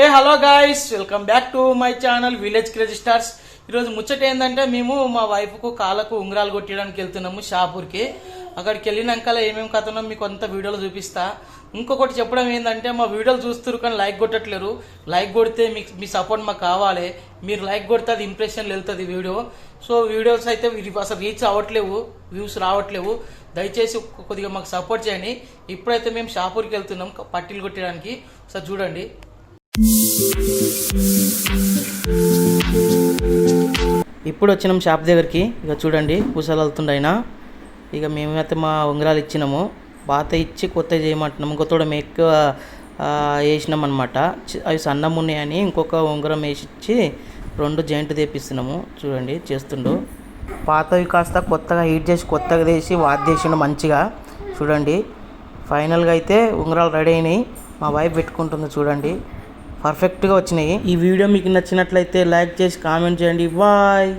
Hello guys, welcome back to my channel village crazy stars. ఈరోజు ముచ్చట ఏంటంటే మేము మా వైఫ్కు కాళ్ళకు ఉంగరాలు కొట్టడానికి వెళ్తున్నాము షాపూర్కి. అక్కడికి వెళ్ళినాక ఏమేమి కథనో మీకు అంత వీడియోలో చూపిస్తా. ఇంకొకటి చెప్పడం ఏంటంటే మా వీడియోలు చూస్తారు కానీ లైక్ కొట్టట్లేరు. లైక్ కొడితే మీ సపోర్ట్ మాకు కావాలి. మీరు లైక్ కొడితే అది ఇంప్రెషన్లు వెళ్తుంది వీడియో. సో వీడియోస్ అయితే అసలు రీచ్ అవ్వట్లేవు, వ్యూస్ రావట్లేవు. దయచేసి కొద్దిగా మాకు సపోర్ట్ చేయండి. ఇప్పుడైతే మేము షాపూర్కి వెళ్తున్నాం పట్టీలు కొట్టడానికి. సో చూడండి. ఇప్పుడు వచ్చినాం షాప్ దగ్గరికి. ఇక చూడండి పూసలు వెళ్తుండయినా. ఇక మేమైతే మా ఉంగరాలు ఇచ్చినాము, పాత ఇచ్చి కొత్త చేయమంటున్నాము. ఇంకొక ఎక్కువ వేసినాం అనమాట. అవి సన్నం ఉన్నాయని ఇంకొక ఉంగరం వేసిచ్చి 2 జాయింట్ తెప్పిస్తున్నాము. చూడండి చేస్తుండు. పాతవి కాస్త కొత్తగా హీట్ చేసి కొత్తగా తీసి వాద్యేసిండు మంచిగా. చూడండి ఫైనల్గా అయితే ఉంగరాలు రెడీ అయినాయి. మా వైఫ్ పెట్టుకుంటుంది చూడండి, పర్ఫెక్ట్గా వచ్చినాయి. ఈ వీడియో మీకు నచ్చినట్లయితే లైక్ చేసి కామెంట్ చేయండి. బాయ్.